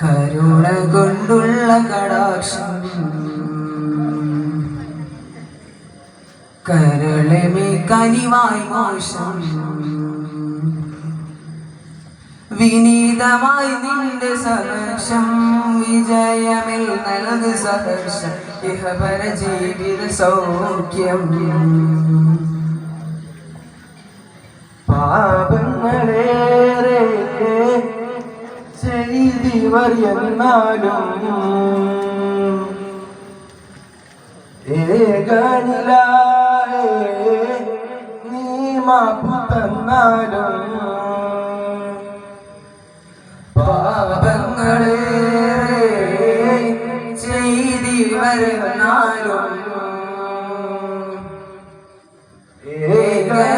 കരുണ കൊണ്ടുള്ള കടാക്ഷം കരളമേ കനിവായി മോശം വിനീതമായി നിന്റെ സമക്ഷം വിജയമിൽ നൽകു സഹർഷം ഇഹപര ജീവിത സൗഖ്യം പാപങ്ങളേറെ ചെയ്തിവർ എന്നാലും ഏകനിലായേ നീ മാപ്പു തന്നാലും പാപങ്ങളേറെ ചെയ്തിവർ എന്നാലും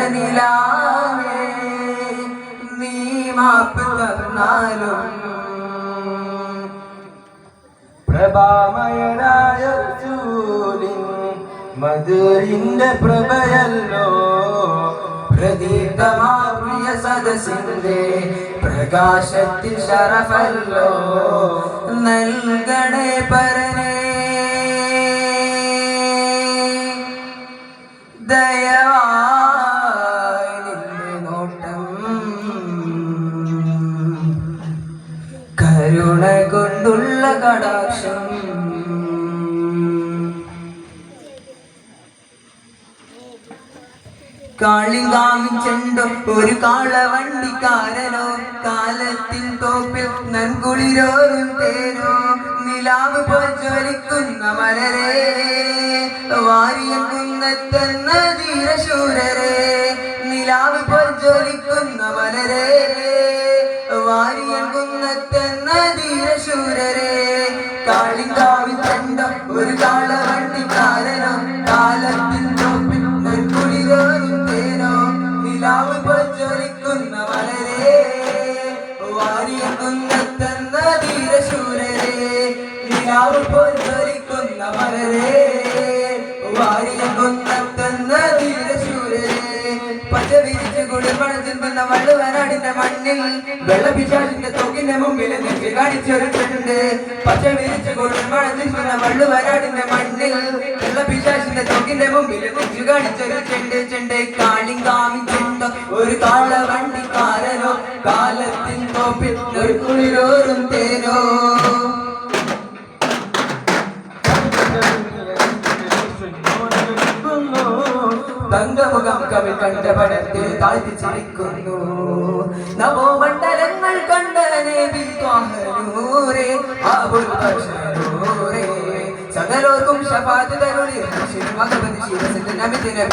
ഏകനിലായേ നീ മാപ്പ് തന്നാലും പ്രഭാമയനായ ചൂലിൻ മധുരിന്റെ പ്രഭയല്ലോ പ്രദീപ്തമാറിയ സദസ്സിന്റെ പ്രകാശത്തിൽ ശരഫല്ലോ നൽകണേ പരനേ ദയവായി നിന്റെ നോട്ടം കരുണ കൊണ്ടുള്ള കടാക്ഷം കാളിങ്കാവിൻ ചെണ്ടോ ഒരു കാളവണ്ടിക്കാരനോ കാലത്തിൻ തോപ്പിൽ നൻകുളിരോറും തേനോ നിലാവ് പോൽ ജ്വലിക്കുന്ന മലരേ വാരിയൻ കുന്നത്തെന്ന ധീരശൂരരേ നിലാവ് പോൽ ജ്വലിക്കുന്ന മലരേ വാരിയൻ കുന്നത്തെന്ന ധീരശൂരരേ കാളിങ്കാവിൻ ചെണ്ടോ ഒരു കാളവണ്ടിക്കാരനോ കാലത്തിൻ തോപ്പിൽ നൻകുളിരോറും നിലാവ് പ്രജ്വലിക്കുന്ന വളരെ വാരിയെന്ന ധീരശൂരരെ നിലാവ് പ്രജ്വലിക്കുന്ന വളരെ വാരിയെന്ന ധീരശൂരരെ പച്ച വിരിച്ച് കുളിർമണത്തിൽ വന്ന വള്ളുവനാടിന്റെ മണ്ണിൽ വെള്ളപിശാചിന്റെ തോക്കിന്റെ മുമ്പിൽ നെഞ്ചി കാണിച്ചൊരുട്ടുണ്ട് പച്ച വിരിച്ച് കുളിർമണത്തിൽ വന്ന വള്ളുവനാടിന്റെ മണ്ണിൽ വെള്ളപിശാചിന്റെ തോക്കിന്റെ മുമ്പിൽ നെഞ്ചി കാണിച്ചൊരു ചെണ്ട് കാളിങ്കാമി ചെണ്ടോ ഒരു കാളവണ്ടിക്കാരനോ കാലത്തിൻ തോപ്പിൽ ഒരു കുളിരോറും തേനോ തങ്കമുഖം കവി കണ്ട പടത്തിൽ താഴ്ത്തിച്ചിരിക്കുന്നു നവോമണ്ഡലങ്ങൾ കണ്ട നബിത്വാഹനൂരേ ആബുൽബശരൂരേ സകലോർക്കും ശഫാഅത്ത് തരുളി ഭഗവതി ശിവസിന്റെ നബിദിനം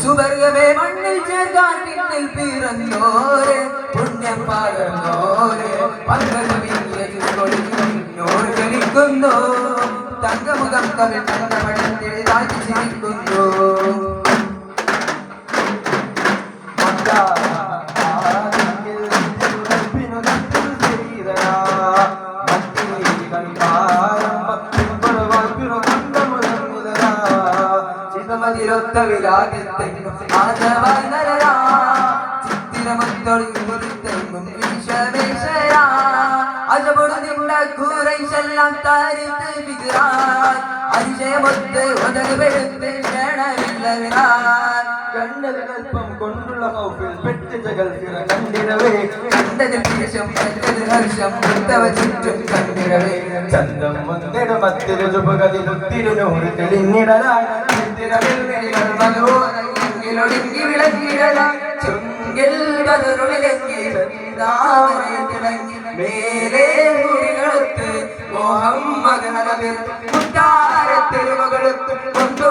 സുവർഗമേ മണ്ണിൽ ചേർക്കാൻ പിന്നിൽ പിറന്നോരെ പുണ്യം പകർന്നോരെ പങ്കജമിന്നോട് കളിക്കുന്നു തങ്കമുഖം കവി കണ്ട പടത്തിൽ താഴ്ത്തിച്ചിരിക്കുന്നു ചിതമതിരൊത്ത വിരാഗത്തെങ്ങും ആദവായി നരരാ ചിത്തിരമൊത്തൊളിമുറിത്തെങ്ങും ഈശവേശരാ അജപൊടു നിന്ന കൂറൈശെല്ലാം താരിത്ത് വിഗ്രാൻ അതിശയമൊത്ത് ഒതകുവെടുത്ത് ക്ഷണമില്ലവരാൻ കണ്ടതിനൽപ്പം കൊണ്ടുള്ള കൗപ്പിൽ പെട്ടിച്ചകൾ കണ്ടിരവേ കണ്ടതിൽ ശേഷം കണ്ടതിൽ ഹർഷം വൃത്തവ ചുറ്റും കണ്ടിരവേ ചന്തം വന്നിട മത്തിരു ചുപകതിരുത്തിരുനൂറ് തെളിഞ്ഞിടലായി ൊടുങ്ങി വിളങ്ങിടലാം ചുങ്കിൽ കതറുളിലെങ്കി തിളങ്ങി മേലെ മുറികളത്ത് മോഹം മകനവിർ മുത്താരത്തെരുമകളത്ത് കൊണ്ടു